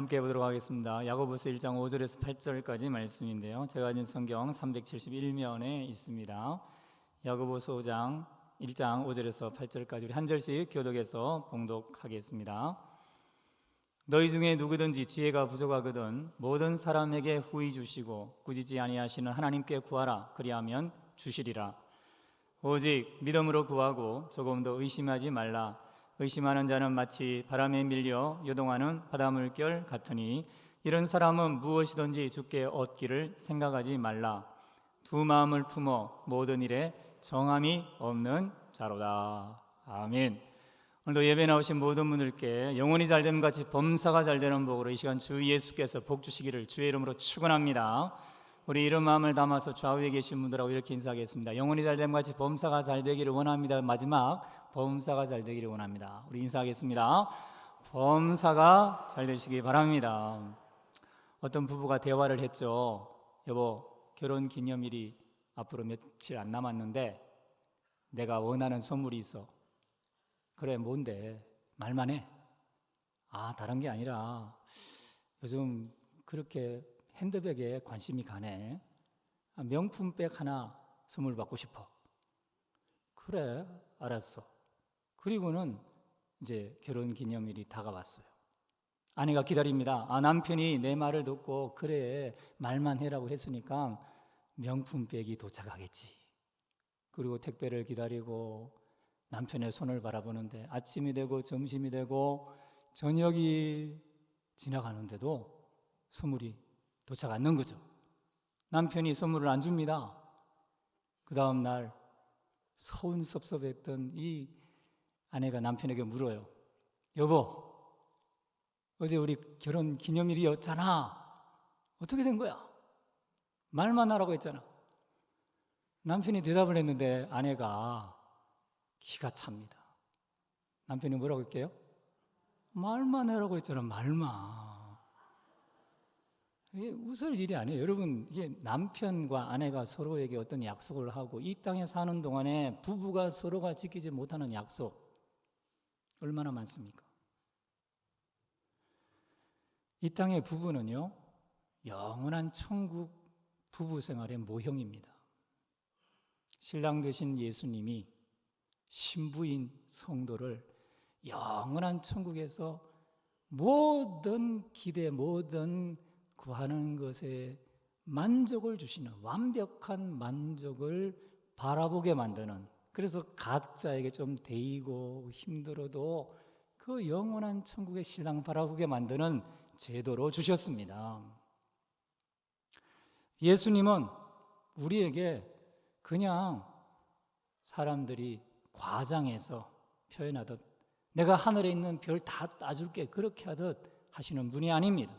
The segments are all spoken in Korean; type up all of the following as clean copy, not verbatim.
함께 보도록 하겠습니다. 야고보서 1장 5절에서 8절까지 말씀인데요, 제가 가진 성경 371면에 있습니다. 야고보서 1장 5절에서 8절까지 우리 한 절씩 교독해서 봉독하겠습니다. 너희 중에 누구든지 지혜가 부족하거든 모든 사람에게 후히 주시고 꾸짖지 아니하시는 하나님께 구하라. 그리하면 주시리라. 오직 믿음으로 구하고 조금 더 의심하지 말라. 의심하는 자는 마치 바람에 밀려 요동하는 바닷물결 같으니 이런 사람은 무엇이든지 주께 얻기를 생각하지 말라. 두 마음을 품어 모든 일에 정함이 없는 자로다. 아멘. 오늘도 예배 나오신 모든 분들께 영혼이 잘됨 같이 범사가 잘되는 복으로 이 시간 주 예수께서 복 주시기를 주의 이름으로 축원합니다. 우리 이런 마음을 담아서 좌우에 계신 분들하고 이렇게 인사하겠습니다. 영혼이 잘됨 같이 범사가 잘되기를 원합니다. 마지막 범사가 잘되기를 원합니다. 우리 인사하겠습니다. 범사가 잘되시기 바랍니다. 어떤 부부가 대화를 했죠. 여보, 결혼기념일이 앞으로 며칠 안 남았는데 내가 원하는 선물이 있어. 그래, 뭔데? 말만 해. 다른 게 아니라 요즘 그렇게 핸드백에 관심이 가네. 명품백 하나 선물 받고 싶어. 그래, 알았어. 그리고는 이제 결혼기념일이 다가왔어요. 아내가 기다립니다. 남편이 내 말을 듣고 그래, 말만 해라고 했으니까 명품백이 도착하겠지. 그리고 택배를 기다리고 남편의 손을 바라보는데 아침이 되고 점심이 되고 저녁이 지나가는데도 선물이 도착 않는 거죠. 남편이 선물을 안 줍니다. 그 다음 날 서운섭섭했던 이 아내가 남편에게 물어요. 여보, 어제 우리 결혼 기념일이었잖아. 어떻게 된 거야? 말만 하라고 했잖아. 남편이 대답을 했는데 아내가 기가 찹니다. 남편이 뭐라고 할게요? 말만 하라고 했잖아. 말만. 이게 웃을 일이 아니에요. 여러분, 이게 남편과 아내가 서로에게 어떤 약속을 하고 이 땅에 사는 동안에 부부가 서로가 지키지 못하는 약속 얼마나 많습니까? 이 땅의 부부는요, 영원한 천국 부부 생활의 모형입니다. 신랑 되신 예수님이 신부인 성도를 영원한 천국에서 모든 기대, 모든 구하는 것에 만족을 주시는, 완벽한 만족을 바라보게 만드는, 그래서 가짜에게 좀 데이고 힘들어도 그 영원한 천국의 신랑 바라보게 만드는 제도로 주셨습니다. 예수님은 우리에게 그냥 사람들이 과장해서 표현하듯 내가 하늘에 있는 별 다 따줄게 그렇게 하듯 하시는 분이 아닙니다.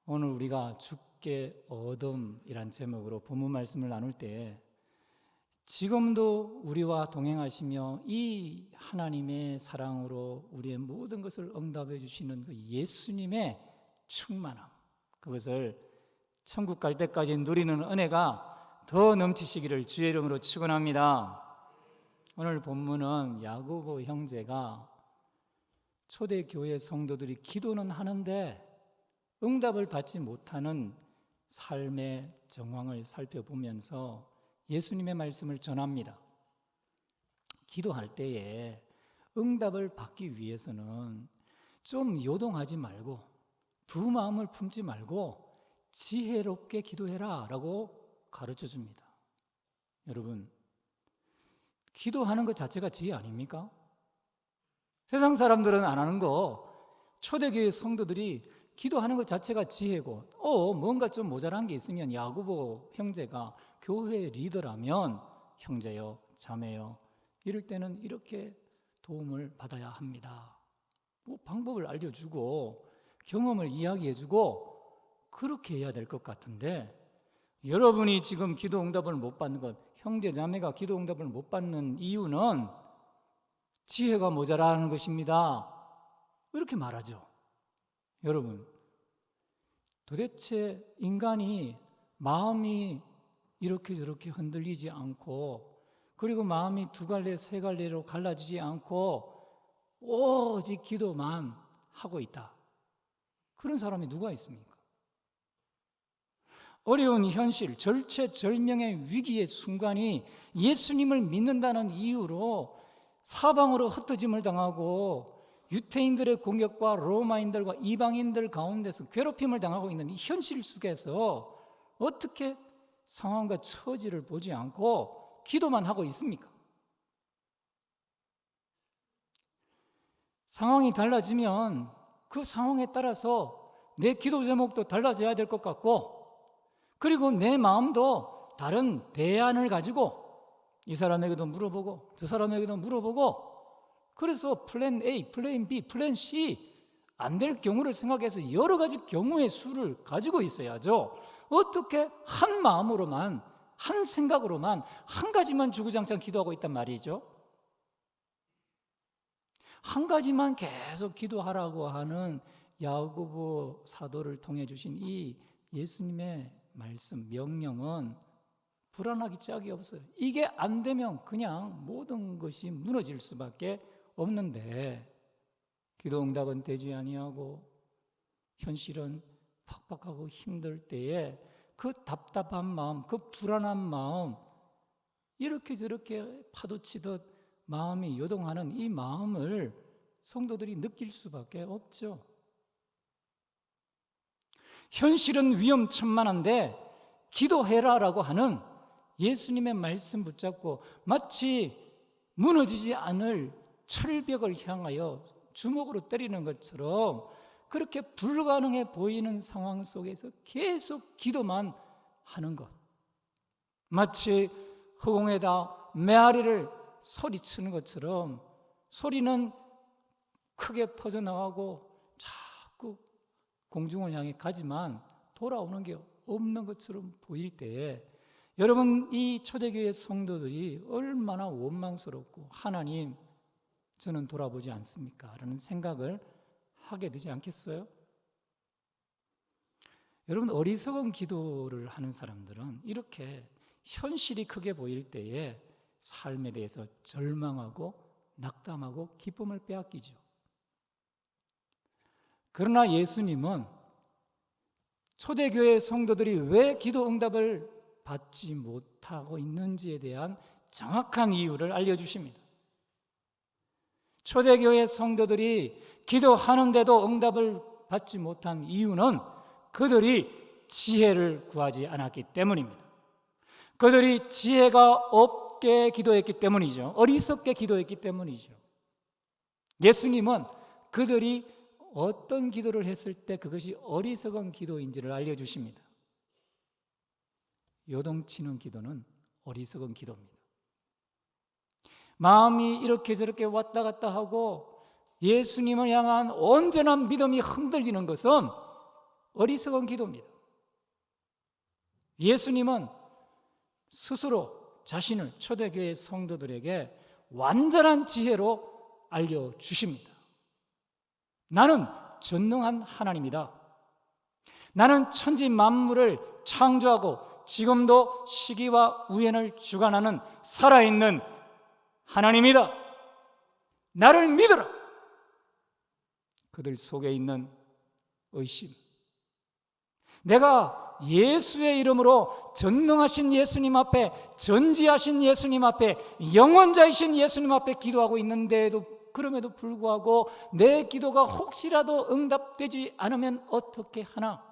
오늘 우리가 주께 얻음이란 제목으로 본문 말씀을 나눌 때 지금도 우리와 동행하시며 이 하나님의 사랑으로 우리의 모든 것을 응답해 주시는 그 예수님의 충만함, 그것을 천국 갈 때까지 누리는 은혜가 더 넘치시기를 주의 이름으로 축원합니다. 오늘 본문은 야고보 형제가 초대교회 성도들이 기도는 하는데 응답을 받지 못하는 삶의 정황을 살펴보면서 예수님의 말씀을 전합니다. 기도할 때에 응답을 받기 위해서는 좀 요동하지 말고 두 마음을 품지 말고 지혜롭게 기도해라 라고 가르쳐 줍니다. 여러분, 기도하는 것 자체가 지혜 아닙니까? 세상 사람들은 안 하는 거, 초대교회 성도들이 기도하는 것 자체가 지혜고, 뭔가 좀 모자란 게 있으면 야고보 형제가 교회 리더라면 형제요, 자매요, 이럴 때는 이렇게 도움을 받아야 합니다. 방법을 알려주고 경험을 이야기해주고 그렇게 해야 될 것 같은데, 여러분이 지금 기도 응답을 못 받는 것, 형제 자매가 기도 응답을 못 받는 이유는 지혜가 모자라는 것입니다. 이렇게 말하죠. 여러분, 도대체 인간이 마음이 이렇게 저렇게 흔들리지 않고, 그리고 마음이 두 갈래 세 갈래로 갈라지지 않고 오직 기도만 하고 있다. 그런 사람이 누가 있습니까? 어려운 현실, 절체절명의 위기의 순간이 예수님을 믿는다는 이유로 사방으로 흩어짐을 당하고 유태인들의 공격과 로마인들과 이방인들 가운데서 괴롭힘을 당하고 있는 이 현실 속에서 어떻게 상황과 처지를 보지 않고 기도만 하고 있습니까? 상황이 달라지면 그 상황에 따라서 내 기도 제목도 달라져야 될 것 같고, 그리고 내 마음도 다른 대안을 가지고 이 사람에게도 물어보고 저 사람에게도 물어보고, 그래서 플랜 A, 플랜 B, 플랜 C 안 될 경우를 생각해서 여러 가지 경우의 수를 가지고 있어야죠. 어떻게 한 마음으로만, 한 생각으로만 한 가지만 주구장창 기도하고 있단 말이죠. 한 가지만 계속 기도하라고 하는 야고보 사도를 통해 주신 이 예수님의 말씀, 명령은 불안하기 짝이 없어요. 이게 안 되면 그냥 모든 것이 무너질 수밖에 없는데, 기도 응답은 되지 아니하고 현실은 팍팍하고 힘들 때에 그 답답한 마음, 그 불안한 마음, 이렇게 저렇게 파도치듯 마음이 요동하는 이 마음을 성도들이 느낄 수밖에 없죠. 현실은 위험천만한데 기도해라라고 하는 예수님의 말씀 붙잡고 마치 무너지지 않을 철벽을 향하여 주먹으로 때리는 것처럼 그렇게 불가능해 보이는 상황 속에서 계속 기도만 하는 것, 마치 허공에다 메아리를 소리치는 것처럼 소리는 크게 퍼져나가고 자꾸 공중을 향해 가지만 돌아오는 게 없는 것처럼 보일 때에 여러분, 이 초대교회 성도들이 얼마나 원망스럽고 하나님, 저는 돌아보지 않습니까? 라는 생각을 하게 되지 않겠어요? 여러분, 어리석은 기도를 하는 사람들은 이렇게 현실이 크게 보일 때에 삶에 대해서 절망하고 낙담하고 기쁨을 빼앗기죠. 그러나 예수님은 초대교회 성도들이 왜 기도 응답을 받지 못하고 있는지에 대한 정확한 이유를 알려주십니다. 초대교회 성도들이 기도하는데도 응답을 받지 못한 이유는 그들이 지혜를 구하지 않았기 때문입니다. 그들이 지혜가 없게 기도했기 때문이죠. 어리석게 기도했기 때문이죠. 예수님은 그들이 어떤 기도를 했을 때 그것이 어리석은 기도인지를 알려주십니다. 요동치는 기도는 어리석은 기도입니다. 마음이 이렇게 저렇게 왔다 갔다 하고 예수님을 향한 온전한 믿음이 흔들리는 것은 어리석은 기도입니다. 예수님은 스스로 자신을 초대교회 성도들에게 완전한 지혜로 알려주십니다. 나는 전능한 하나님이다. 나는 천지 만물을 창조하고 지금도 시기와 우연을 주관하는 살아있는 하나님이다. 나를 믿어라. 그들 속에 있는 의심, 내가 예수의 이름으로 전능하신 예수님 앞에, 전지하신 예수님 앞에, 영원자이신 예수님 앞에 기도하고 있는데도, 그럼에도 불구하고 내 기도가 혹시라도 응답되지 않으면 어떻게 하나?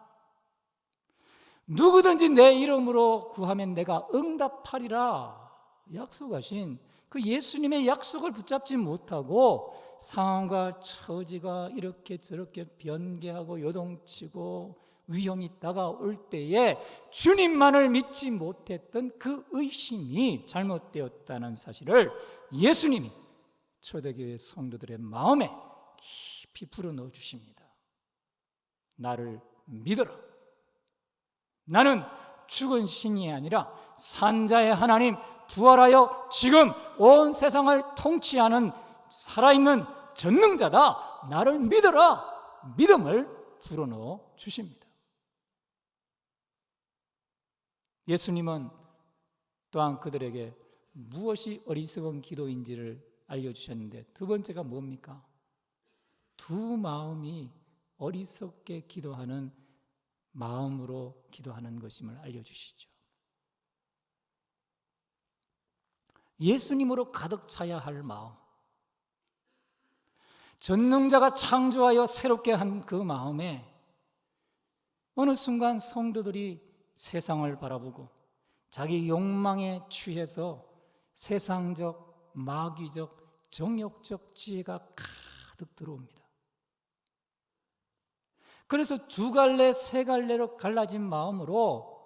누구든지 내 이름으로 구하면 내가 응답하리라 약속하신 그 예수님의 약속을 붙잡지 못하고 상황과 처지가 이렇게 저렇게 변개하고 요동치고 위험이 다가올 때에 주님만을 믿지 못했던 그 의심이 잘못되었다는 사실을 예수님이 초대교회 성도들의 마음에 깊이 불어넣어 주십니다. 나를 믿어라. 나는 죽은 신이 아니라 산자의 하나님, 부활하여 지금 온 세상을 통치하는 살아있는 전능자다. 나를 믿어라. 믿음을 불어넣어 주십니다. 예수님은 또한 그들에게 무엇이 어리석은 기도인지를 알려주셨는데 두 번째가 뭡니까? 두 마음이 어리석게 기도하는 마음으로 기도하는 것임을 알려주시죠. 예수님으로 가득 차야 할 마음, 전능자가 창조하여 새롭게 한 그 마음에 어느 순간 성도들이 세상을 바라보고 자기 욕망에 취해서 세상적, 마귀적, 정욕적 지혜가 가득 들어옵니다. 그래서 두 갈래, 세 갈래로 갈라진 마음으로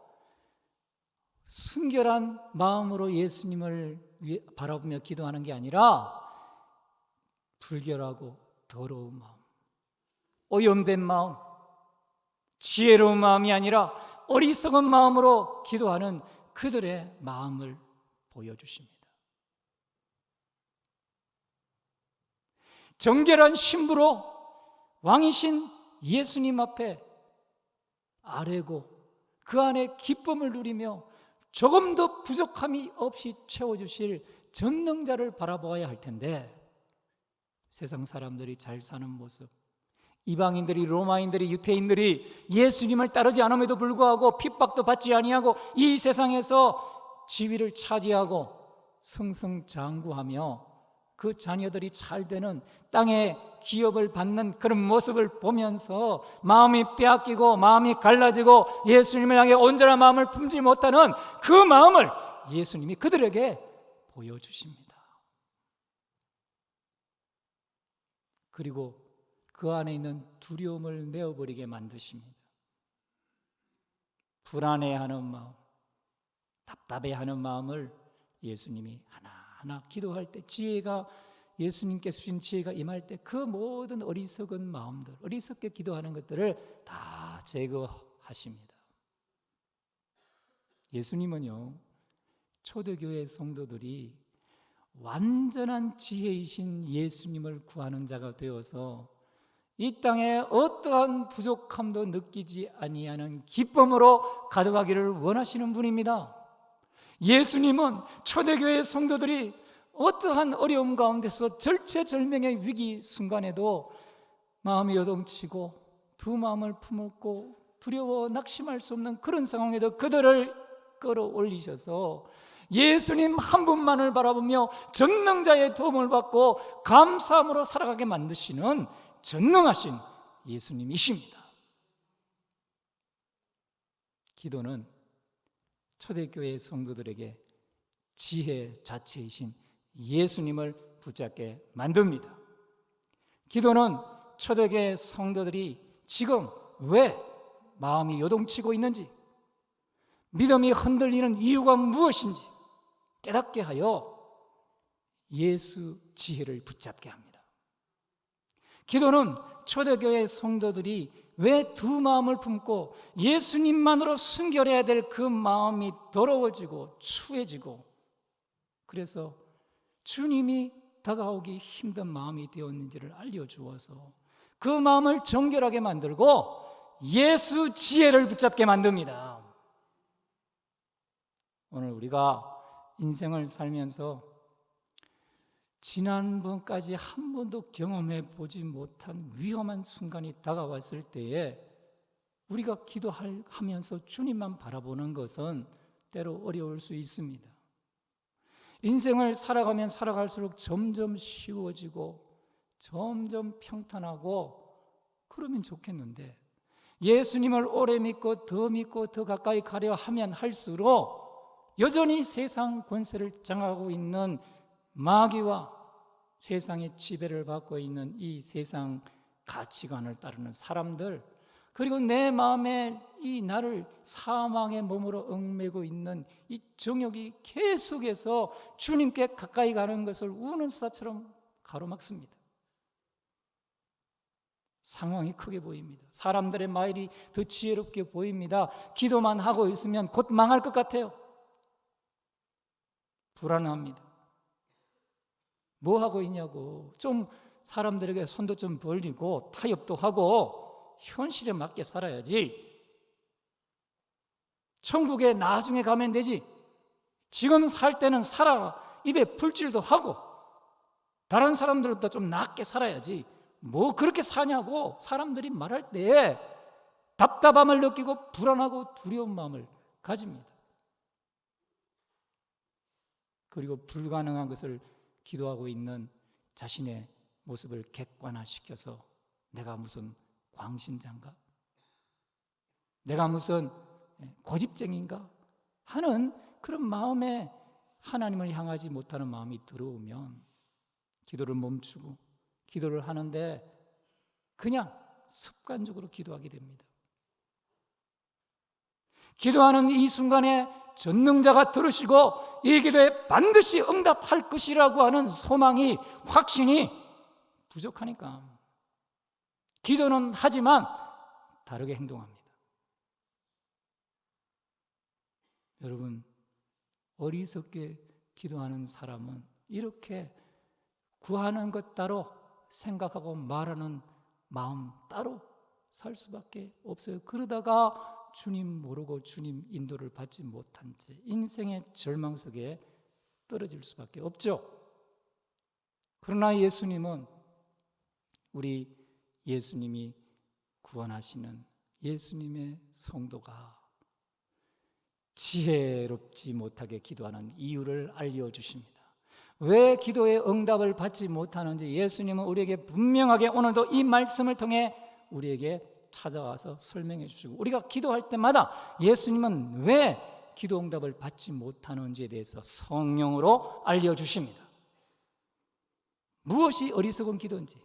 순결한 마음으로 예수님을 바라보며 기도하는 게 아니라 불결하고 더러운 마음, 오염된 마음, 지혜로운 마음이 아니라 어리석은 마음으로 기도하는 그들의 마음을 보여주십니다. 정결한 신부로 왕이신 예수님 앞에 아뢰고 그 안에 기쁨을 누리며 조금 더 부족함이 없이 채워주실 전능자를 바라보아야 할 텐데, 세상 사람들이 잘 사는 모습, 이방인들이, 로마인들이, 유태인들이 예수님을 따르지 않음에도 불구하고 핍박도 받지 아니하고 이 세상에서 지위를 차지하고 승승장구하며 그 자녀들이 잘 되는 땅의 기업을 받는 그런 모습을 보면서 마음이 빼앗기고 마음이 갈라지고 예수님을 향해 온전한 마음을 품지 못하는 그 마음을 예수님이 그들에게 보여주십니다. 그리고 그 안에 있는 두려움을 내어버리게 만드십니다. 불안해하는 마음, 답답해하는 마음을 예수님이 하나하나 기도할 때 지혜가, 예수님께서 주신 지혜가 임할 때 그 모든 어리석은 마음들, 어리석게 기도하는 것들을 다 제거하십니다. 예수님은요, 초대교회 성도들이 완전한 지혜이신 예수님을 구하는 자가 되어서 이 땅에 어떠한 부족함도 느끼지 아니하는 기쁨으로 가득하기를 원하시는 분입니다. 예수님은 초대교회 성도들이 어떠한 어려움 가운데서 절체절명의 위기 순간에도 마음이 요동치고 두 마음을 품었고 두려워 낙심할 수 없는 그런 상황에도 그들을 끌어올리셔서 예수님 한 분만을 바라보며 전능자의 도움을 받고 감사함으로 살아가게 만드시는 전능하신 예수님이십니다. 기도는 초대교회 성도들에게 지혜 자체이신 예수님을 붙잡게 만듭니다. 기도는 초대교회 성도들이 지금 왜 마음이 요동치고 있는지, 믿음이 흔들리는 이유가 무엇인지 깨닫게 하여 예수 지혜를 붙잡게 합니다. 기도는 초대교회 성도들이 왜 두 마음을 품고 예수님만으로 순결해야 될 그 마음이 더러워지고 추해지고, 그래서 주님이 다가오기 힘든 마음이 되었는지를 알려주어서 그 마음을 정결하게 만들고 예수 지혜를 붙잡게 만듭니다. 오늘 우리가 인생을 살면서 지난번까지 한 번도 경험해 보지 못한 위험한 순간이 다가왔을 때에 우리가 기도하면서 주님만 바라보는 것은 때로 어려울 수 있습니다. 인생을 살아가면 살아갈수록 점점 쉬워지고 점점 평탄하고 그러면 좋겠는데, 예수님을 오래 믿고 더 가까이 가려 하면 할수록 여전히 세상 권세를 장악하고 있는 마귀와 세상의 지배를 받고 있는 이 세상 가치관을 따르는 사람들, 그리고 내 마음에 이 나를 사망의 몸으로 얽매고 있는 이 정욕이 계속해서 주님께 가까이 가는 것을 우는 수다처럼 가로막습니다. 상황이 크게 보입니다. 사람들의 말이 더 지혜롭게 보입니다. 기도만 하고 있으면 곧 망할 것 같아요. 불안합니다. 뭐 하고 있냐고, 좀 사람들에게 손도 좀 벌리고 타협도 하고 현실에 맞게 살아야지. 천국에 나중에 가면 되지. 지금 살 때는 살아 입에 풀칠도 하고 다른 사람들보다 좀 낫게 살아야지. 뭐 그렇게 사냐고 사람들이 말할 때 답답함을 느끼고 불안하고 두려운 마음을 가집니다. 그리고 불가능한 것을 기도하고 있는 자신의 모습을 객관화시켜서 내가 무슨 광신자인가? 내가 무슨 고집쟁인가? 하는 그런 마음에 하나님을 향하지 못하는 마음이 들어오면 기도를 멈추고 기도를 하는데 그냥 습관적으로 기도하게 됩니다. 기도하는 이 순간에 전능자가 들으시고 이 기도에 반드시 응답할 것이라고 하는 소망이, 확신이 부족하니까 기도는 하지만 다르게 행동합니다. 여러분, 어리석게 기도하는 사람은 이렇게 구하는 것 따로 생각하고 말하는 마음 따로 살 수밖에 없어요. 그러다가 주님 모르고 주님 인도를 받지 못한 채 인생의 절망 속에 떨어질 수밖에 없죠. 그러나 예수님은 우리 예수님이 구원하시는 예수님의 성도가 지혜롭지 못하게 기도하는 이유를 알려주십니다. 왜 기도의 응답을 받지 못하는지 예수님은 우리에게 분명하게 오늘도 이 말씀을 통해 우리에게 찾아와서 설명해 주시고, 우리가 기도할 때마다 예수님은 왜 기도 응답을 받지 못하는지에 대해서 성령으로 알려주십니다. 무엇이 어리석은 기도인지,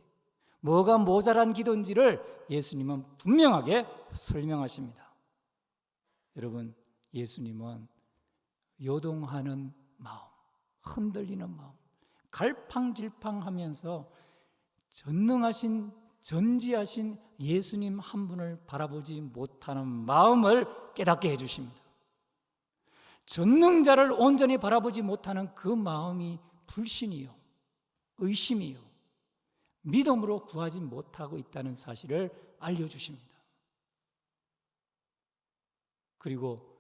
뭐가 모자란 기도인지를 예수님은 분명하게 설명하십니다. 여러분, 예수님은 요동하는 마음, 흔들리는 마음, 갈팡질팡하면서 전능하신, 전지하신 예수님 한 분을 바라보지 못하는 마음을 깨닫게 해주십니다. 전능자를 온전히 바라보지 못하는 그 마음이 불신이요, 의심이요, 믿음으로 구하지 못하고 있다는 사실을 알려주십니다. 그리고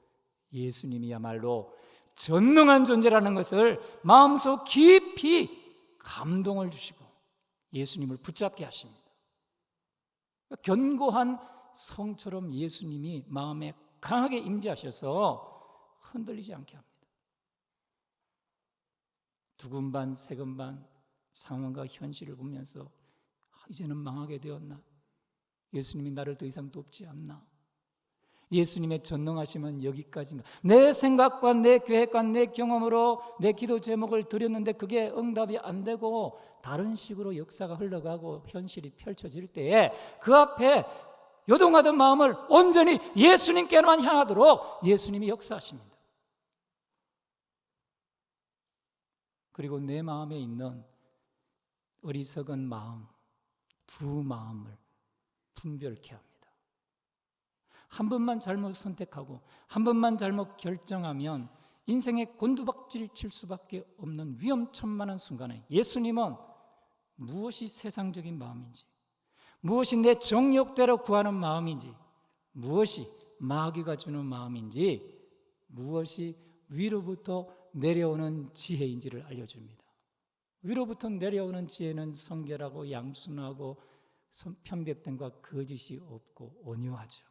예수님이야말로 전능한 존재라는 것을 마음속 깊이 감동을 주시고 예수님을 붙잡게 하십니다. 견고한 성처럼 예수님이 마음에 강하게 임재하셔서 흔들리지 않게 합니다. 두근반 세근반 상황과 현실을 보면서 이제는 망하게 되었나? 예수님이 나를 더 이상 돕지 않나? 예수님의 전능하심은 여기까지인가? 내 생각과 내 계획과 내 경험으로 내 기도 제목을 드렸는데 그게 응답이 안 되고 다른 식으로 역사가 흘러가고 현실이 펼쳐질 때에 그 앞에 요동하던 마음을 온전히 예수님께만 향하도록 예수님이 역사하십니다. 그리고 내 마음에 있는 어리석은 마음, 두 마음을 분별케 합니다. 한 번만 잘못 선택하고 한 번만 잘못 결정하면 인생에 곤두박질 칠 수밖에 없는 위험천만한 순간에 예수님은 무엇이 세상적인 마음인지, 무엇이 내 정욕대로 구하는 마음인지, 무엇이 마귀가 주는 마음인지, 무엇이 위로부터 내려오는 지혜인지를 알려줍니다. 위로부터 내려오는 지혜는 성결하고 양순하고 편백됨과 거짓이 없고 온유하죠.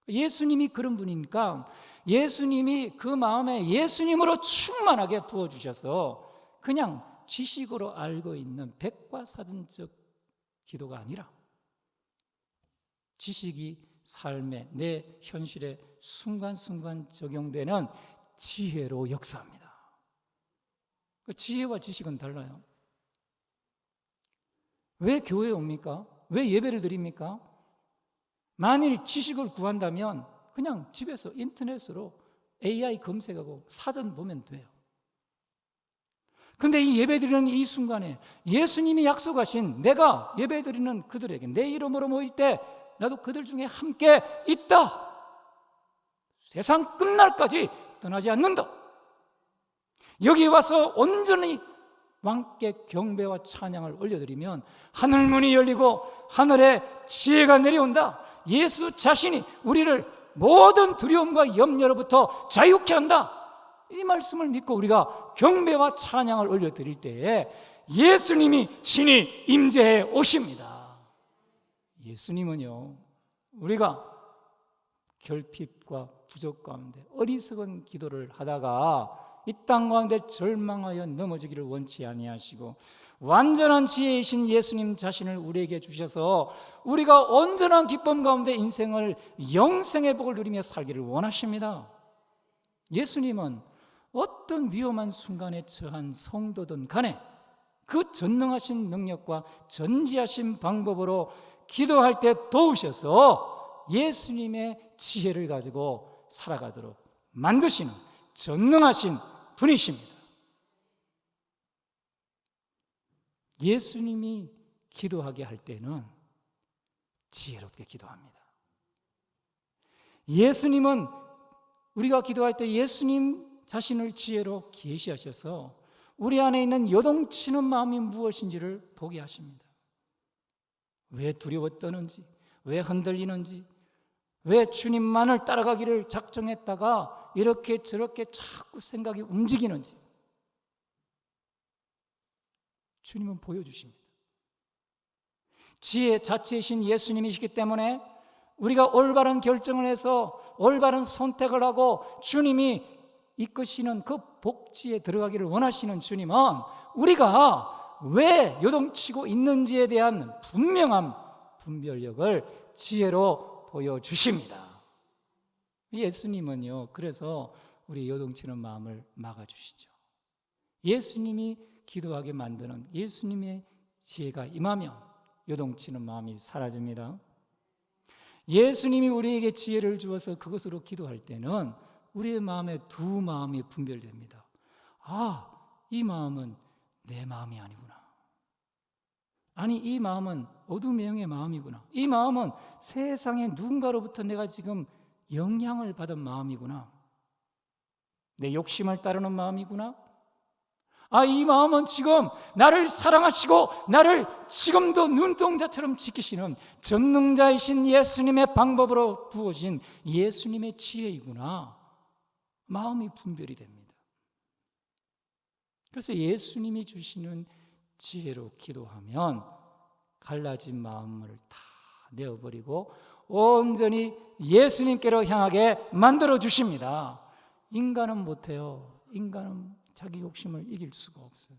예수님이 그런 분이니까 예수님이 그 마음에 예수님으로 충만하게 부어주셔서 그냥 지식으로 알고 있는 백과사전적 기도가 아니라 지식이 삶에, 내 현실에 순간순간 적용되는 지혜로 역사합니다. 그 지혜와 지식은 달라요. 왜 교회에 옵니까? 왜 예배를 드립니까? 만일 지식을 구한다면 그냥 집에서 인터넷으로 AI 검색하고 사전 보면 돼요. 근데 이 예배드리는 이 순간에 예수님이 약속하신 내가 예배드리는 그들에게 내 이름으로 모일 때 나도 그들 중에 함께 있다. 세상 끝날까지 떠나지 않는다. 여기 와서 온전히 왕께 경배와 찬양을 올려드리면 하늘문이 열리고 하늘에 지혜가 내려온다. 예수 자신이 우리를 모든 두려움과 염려로부터 자유케 한다. 이 말씀을 믿고 우리가 경배와 찬양을 올려드릴 때에 예수님이 친히 임재해 오십니다. 예수님은요, 우리가 결핍과 부족 가운데 어리석은 기도를 하다가 이 땅 가운데 절망하여 넘어지기를 원치 아니하시고 완전한 지혜이신 예수님 자신을 우리에게 주셔서 우리가 온전한 기쁨 가운데 인생을 영생의 복을 누리며 살기를 원하십니다. 예수님은 어떤 위험한 순간에 처한 성도든 간에 그 전능하신 능력과 전지하신 방법으로 기도할 때 도우셔서 예수님의 지혜를 가지고 살아가도록 만드시는 전능하신 분이십니다. 예수님이 기도하게 할 때는 지혜롭게 기도합니다. 예수님은 우리가 기도할 때 예수님 자신을 지혜로 계시하셔서 우리 안에 있는 요동치는 마음이 무엇인지를 보게 하십니다. 왜 두려워 떠는지, 왜 흔들리는지, 왜 주님만을 따라가기를 작정했다가 이렇게 저렇게 자꾸 생각이 움직이는지 주님은 보여주십니다. 지혜 자체이신 예수님이시기 때문에 우리가 올바른 결정을 해서 올바른 선택을 하고 주님이 이끄시는 그 복지에 들어가기를 원하시는 주님은 우리가 왜 요동치고 있는지에 대한 분명한 분별력을 지혜로 보여주십니다. 예수님은요, 그래서 우리 요동치는 마음을 막아주시죠. 예수님이 기도하게 만드는 예수님의 지혜가 임하면 요동치는 마음이 사라집니다. 예수님이 우리에게 지혜를 주어서 그것으로 기도할 때는 우리의 마음에 두 마음이 분별됩니다. 아, 이 마음은 내 마음이 아니구나. 아니, 이 마음은 어둠의 영의 마음이구나. 이 마음은 세상의 누군가로부터 내가 지금 영향을 받은 마음이구나. 내 욕심을 따르는 마음이구나. 아, 이 마음은 지금 나를 사랑하시고 나를 지금도 눈동자처럼 지키시는 전능자이신 예수님의 방법으로 부어진 예수님의 지혜이구나. 마음이 분별이 됩니다. 그래서 예수님이 주시는 지혜로 기도하면 갈라진 마음을 다 내어버리고 온전히 예수님께로 향하게 만들어 주십니다. 인간은 못해요. 인간은 자기 욕심을 이길 수가 없어요.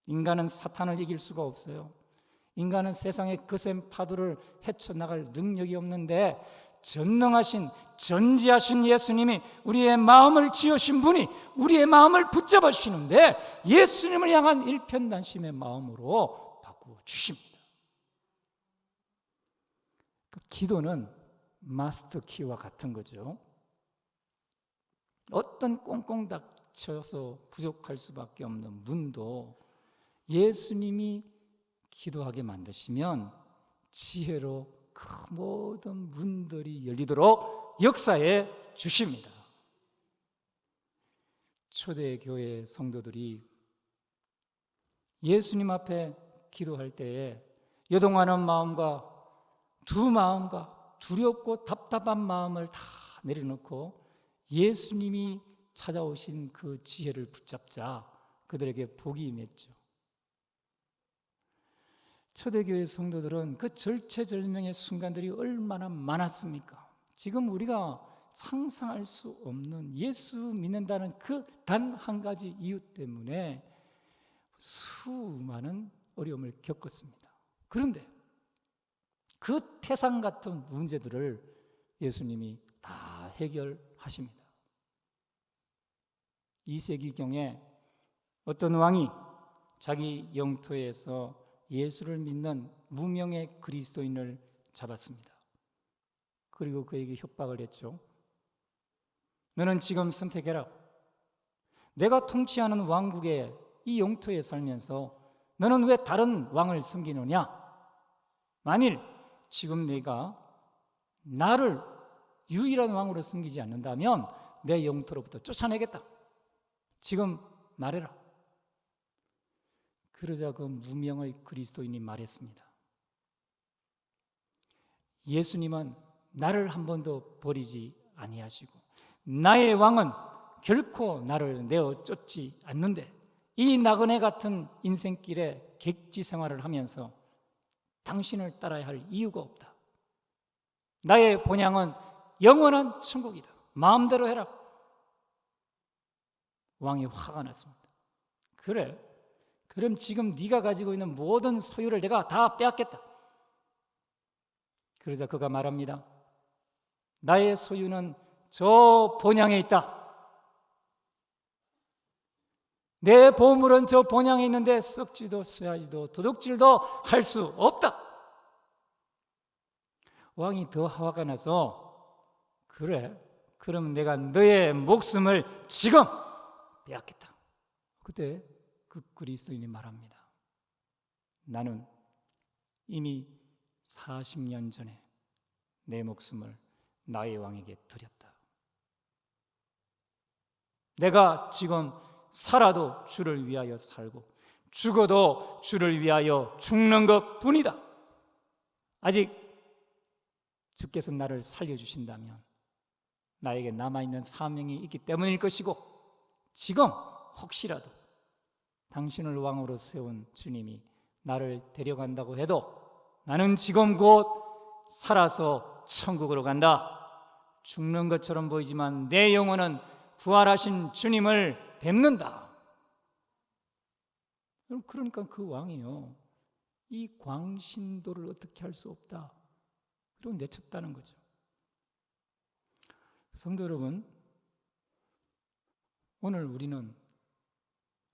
인간은 사탄을 이길 수가 없어요. 인간은 세상의 거센 파도를 헤쳐나갈 능력이 없는데 전능하신 전지하신 예수님이 우리의 마음을 지으신 분이 우리의 마음을 붙잡아 주시는데 예수님을 향한 일편단심의 마음으로 바꾸어 주십니다. 기도는 마스터 키와 같은 거죠. 어떤 꽁꽁 닫혀서 부족할 수밖에 없는 문도 예수님이 기도하게 만드시면 지혜로 그 모든 문들이 열리도록 역사해 주십니다. 초대교회 성도들이 예수님 앞에 기도할 때에 요동하는 마음과 두 마음과 두렵고 답답한 마음을 다 내려놓고 예수님이 찾아오신 그 지혜를 붙잡자 그들에게 복이 임했죠. 초대교회 성도들은 그 절체절명의 순간들이 얼마나 많았습니까? 지금 우리가 상상할 수 없는 예수 믿는다는 그 단 한 가지 이유 때문에 수많은 어려움을 겪었습니다. 그런데 그 태산 같은 문제들을 예수님이 다 해결하십니다. 2세기경에 어떤 왕이 자기 영토에서 예수를 믿는 무명의 그리스도인을 잡았습니다. 그리고 그에게 협박을 했죠. 너는 지금 선택해라. 내가 통치하는 왕국의 이 영토에 살면서 너는 왜 다른 왕을 섬기느냐? 만일 지금 내가 나를 유일한 왕으로 섬기지 않는다면 내 영토로부터 쫓아내겠다. 지금 말해라. 그러자 그 무명의 그리스도인이 말했습니다. 예수님은 나를 한 번도 버리지 아니하시고 나의 왕은 결코 나를 내어 쫓지 않는데 이 나그네 같은 인생길에 객지 생활을 하면서 당신을 따라야 할 이유가 없다. 나의 본향은 영원한 천국이다. 마음대로 해라. 왕이 화가 났습니다. 그래, 그럼 지금 네가 가지고 있는 모든 소유를 내가 다 빼앗겠다. 그러자 그가 말합니다. 나의 소유는 저 본향에 있다. 내 보물은 저 본향에 있는데 썩지도 쇠하지도 도둑질도 할 수 없다. 왕이 더 화가 나서 그래, 그럼 내가 너의 목숨을 지금 빼앗겠다. 그때 그 그리스도인이 말합니다. 나는 이미 40년 전에 내 목숨을 나의 왕에게 드렸다. 내가 지금 살아도 주를 위하여 살고 죽어도 주를 위하여 죽는 것뿐이다. 아직 주께서 나를 살려주신다면 나에게 남아있는 사명이 있기 때문일 것이고, 지금 혹시라도 당신을 왕으로 세운 주님이 나를 데려간다고 해도 나는 지금 곧 살아서 천국으로 간다. 죽는 것처럼 보이지만 내 영혼은 부활하신 주님을 뵙는다. 그러니까 그 왕이요, 이 광신도를 어떻게 할 수 없다, 그리고 내쳤다는 거죠. 성도 여러분, 오늘 우리는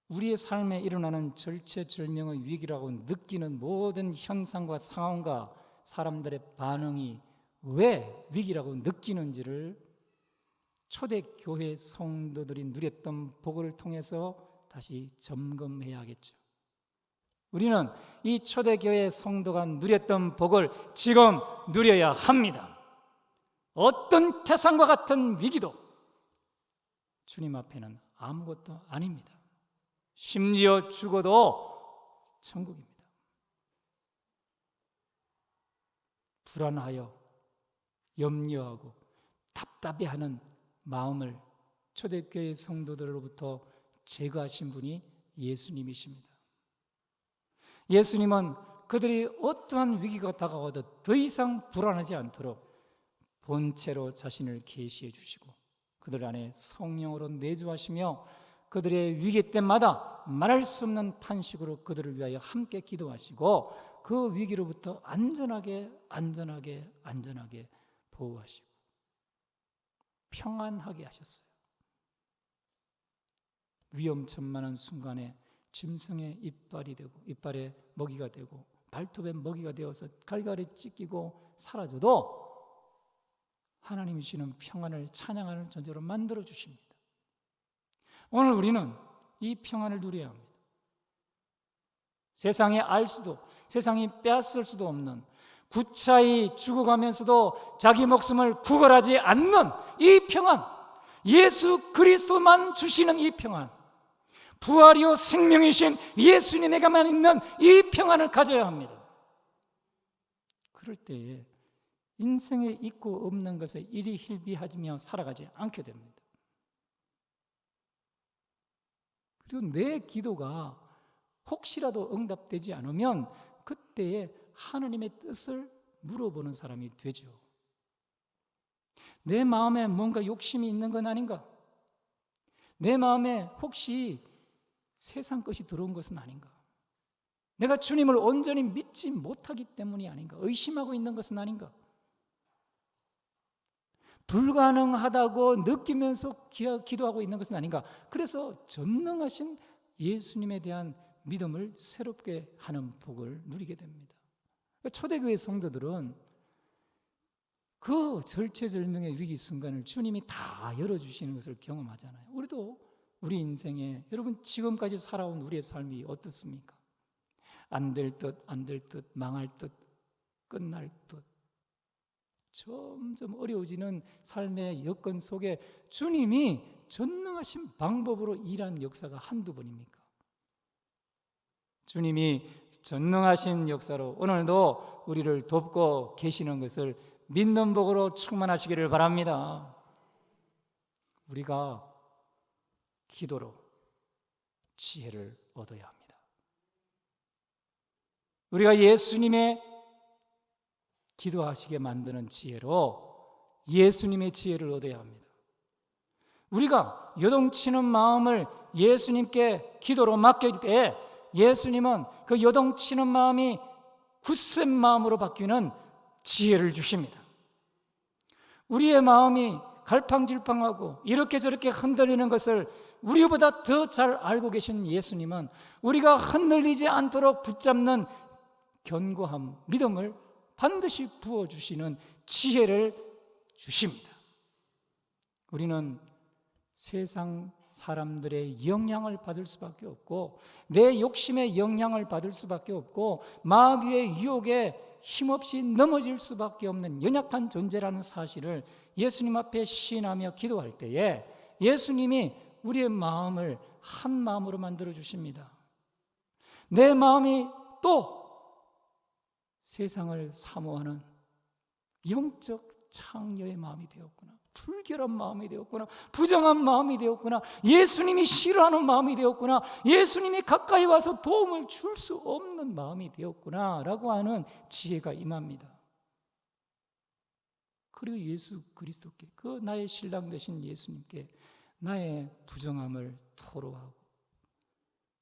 우리의 삶에 일어나는 절체절명의 위기라고 느끼는 모든 현상과 상황과 사람들의 반응이 왜 위기라고 느끼는지를 초대교회 성도들이 누렸던 복을 통해서 다시 점검해야겠죠. 우리는 이 초대교회 성도가 누렸던 복을 지금 누려야 합니다. 어떤 태산과 같은 위기도 주님 앞에는 아무것도 아닙니다. 심지어 죽어도 천국입니다. 불안하여 염려하고 답답해하는 마음을 초대교회 성도들로부터 제거하신 분이 예수님이십니다. 예수님은 그들이 어떠한 위기가 다가와도 더 이상 불안하지 않도록 본체로 자신을 계시해 주시고 그들 안에 성령으로 내주하시며 그들의 위기 때마다 말할 수 없는 탄식으로 그들을 위하여 함께 기도하시고 그 위기로부터 안전하게 보호하시고 평안하게 하셨어요. 위험천만한 순간에 짐승의 이빨이 되고 이빨에 먹이가 되고 발톱에 먹이가 되어서 갈갈이 찢기고 사라져도 하나님이 주시는 평안을 찬양하는 존재로 만들어 주십니다. 오늘 우리는 이 평안을 누려야 합니다. 세상에 알 수도, 세상이 빼앗을 수도 없는, 구차히 죽어가면서도 자기 목숨을 구걸하지 않는 이 평안, 예수 그리스도만 주시는 이 평안, 부활이요 생명이신 예수님에게만 있는 이 평안을 가져야 합니다. 그럴 때에 인생에 있고 없는 것에 이리 hil비하며 살아가지 않게 됩니다. 그리고 내 기도가 혹시라도 응답되지 않으면 그때에 하나님의 뜻을 물어보는 사람이 되죠. 내 마음에 뭔가 욕심이 있는 건 아닌가? 내 마음에 혹시 세상 것이 들어온 것은 아닌가? 내가 주님을 온전히 믿지 못하기 때문이 아닌가? 의심하고 있는 것은 아닌가? 불가능하다고 느끼면서 기도하고 있는 것은 아닌가? 그래서 전능하신 예수님에 대한 믿음을 새롭게 하는 복을 누리게 됩니다. 초대교회 성도들은 그 절체절명의 위기 순간을 주님이 다 열어주시는 것을 경험하잖아요. 우리도 우리 인생에, 여러분 지금까지 살아온 우리의 삶이 어떻습니까? 안 될 듯, 안 될 듯, 망할 듯, 끝날 듯, 점점 어려워지는 삶의 여건 속에 주님이 전능하신 방법으로 일한 역사가 한두 번입니까? 주님이 전능하신 역사로 오늘도 우리를 돕고 계시는 것을 믿는 복으로 충만하시기를 바랍니다. 우리가 기도로, 지혜를 얻어야 합니다. 우리가 예수님의 기도하시게 만드는 지혜로 예수님의 지혜를 얻어야 합니다. 우리가 요동치는 마음을 예수님께 기도로 맡길 때 예수님은 그 요동치는 마음이 굳센 마음으로 바뀌는 지혜를 주십니다. 우리의 마음이 갈팡질팡하고 이렇게 저렇게 흔들리는 것을 우리보다 더 잘 알고 계신 예수님은 우리가 흔들리지 않도록 붙잡는 견고함, 믿음을 반드시 부어주시는 지혜를 주십니다. 우리는 세상 사람들의 영향을 받을 수밖에 없고 내 욕심의 영향을 받을 수밖에 없고 마귀의 유혹에 힘없이 넘어질 수밖에 없는 연약한 존재라는 사실을 예수님 앞에 시인하며 기도할 때에 예수님이 우리의 마음을 한 마음으로 만들어 주십니다. 내 마음이 또 세상을 사모하는 영적 창녀의 마음이 되었구나, 불결한 마음이 되었구나, 부정한 마음이 되었구나, 예수님이 싫어하는 마음이 되었구나, 예수님이 가까이 와서 도움을 줄 수 없는 마음이 되었구나 라고 하는 지혜가 임합니다. 그리고 예수 그리스도께, 그 나의 신랑 되신 예수님께 나의 부정함을 토로하고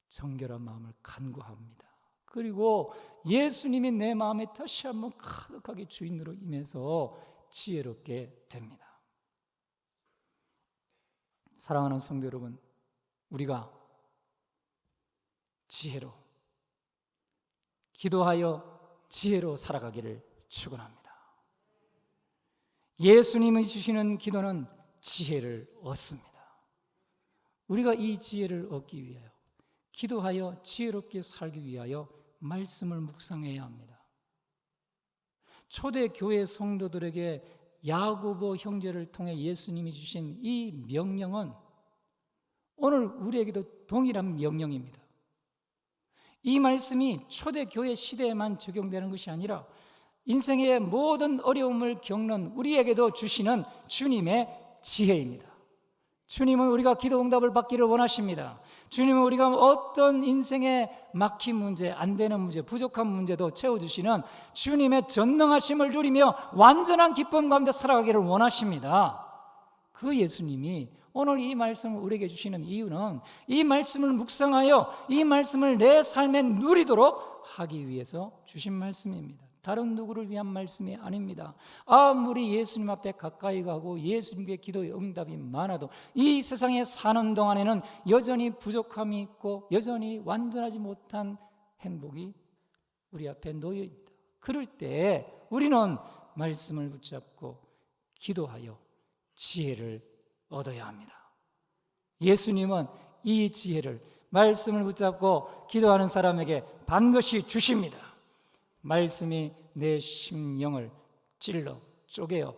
정결한 마음을 간구합니다. 그리고 예수님이 내 마음에 다시 한번 가득하게 주인으로 임해서 지혜롭게 됩니다. 사랑하는 성도 여러분, 우리가 지혜로 기도하여 지혜로 살아가기를 축원합니다. 예수님이 주시는 기도는 지혜를 얻습니다. 우리가 이 지혜를 얻기 위하여, 기도하여 지혜롭게 살기 위하여 말씀을 묵상해야 합니다. 초대 교회 성도들에게 야고보 형제를 통해 예수님이 주신 이 명령은 오늘 우리에게도 동일한 명령입니다. 이 말씀이 초대 교회 시대에만 적용되는 것이 아니라 인생의 모든 어려움을 겪는 우리에게도 주시는 주님의 지혜입니다. 주님은 우리가 기도 응답을 받기를 원하십니다. 주님은 우리가 어떤 인생의 막힌 문제, 안 되는 문제, 부족한 문제도 채워주시는 주님의 전능하심을 누리며 완전한 기쁨 가운데 살아가기를 원하십니다. 그 예수님이 오늘 이 말씀을 우리에게 주시는 이유는 이 말씀을 묵상하여 이 말씀을 내 삶에 누리도록 하기 위해서 주신 말씀입니다. 다른 누구를 위한 말씀이 아닙니다. 아무리 예수님 앞에 가까이 가고 예수님께 기도의 응답이 많아도 이 세상에 사는 동안에는 여전히 부족함이 있고 여전히 완전하지 못한 행복이 우리 앞에 놓여 있다. 그럴 때 우리는 말씀을 붙잡고 기도하여 지혜를 얻어야 합니다. 예수님은 이 지혜를, 말씀을 붙잡고 기도하는 사람에게 반드시 주십니다. 말씀이 내 심령을 찔러 쪼개어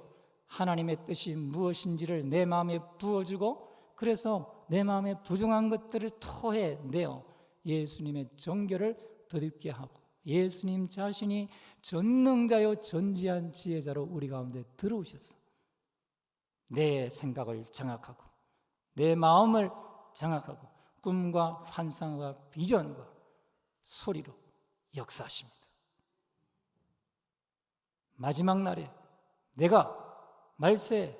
하나님의 뜻이 무엇인지를 내 마음에 부어주고, 그래서 내 마음에 부정한 것들을 토해내어 예수님의 정결을 덧입게 하고 예수님 자신이 전능자요 전지한 지혜자로 우리 가운데 들어오셔서 내 생각을 장악하고 내 마음을 장악하고 꿈과 환상과 비전과 소리로 역사하십니다. 마지막 날에 내가 말세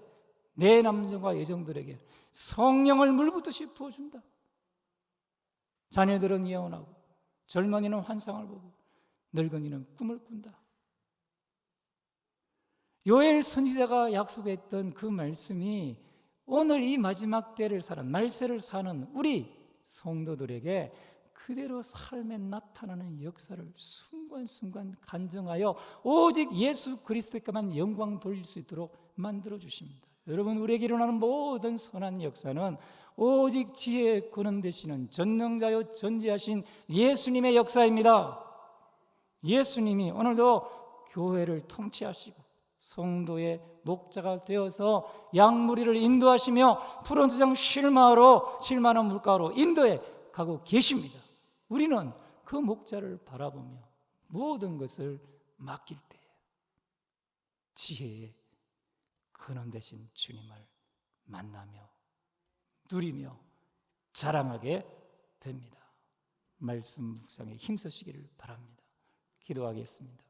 내 남정과 여종들에게 성령을 물붓듯이 부어준다. 자녀들은 예언하고 젊은이는 환상을 보고 늙은이는 꿈을 꾼다. 요엘 선지자가 약속했던 그 말씀이 오늘 이 마지막 때를 사는, 말세를 사는 우리 성도들에게 그대로 삶에 나타나는 역사를 순간순간 간증하여 오직 예수 그리스도께만 영광 돌릴 수 있도록 만들어 주십니다. 여러분, 우리에게 일어나는 모든 선한 역사는 오직 지혜의 근원 되시는 전능자요 전지하신 예수님의 역사입니다. 예수님이 오늘도 교회를 통치하시고 성도의 목자가 되어서 양무리를 인도하시며 푸른 수정 쉴만한 물가로 인도해 가고 계십니다. 우리는 그 목자를 바라보며 모든 것을 맡길 때 지혜의 근원 되신 주님을 만나며 누리며 자랑하게 됩니다. 말씀 묵상에 힘쓰시기를 바랍니다. 기도하겠습니다.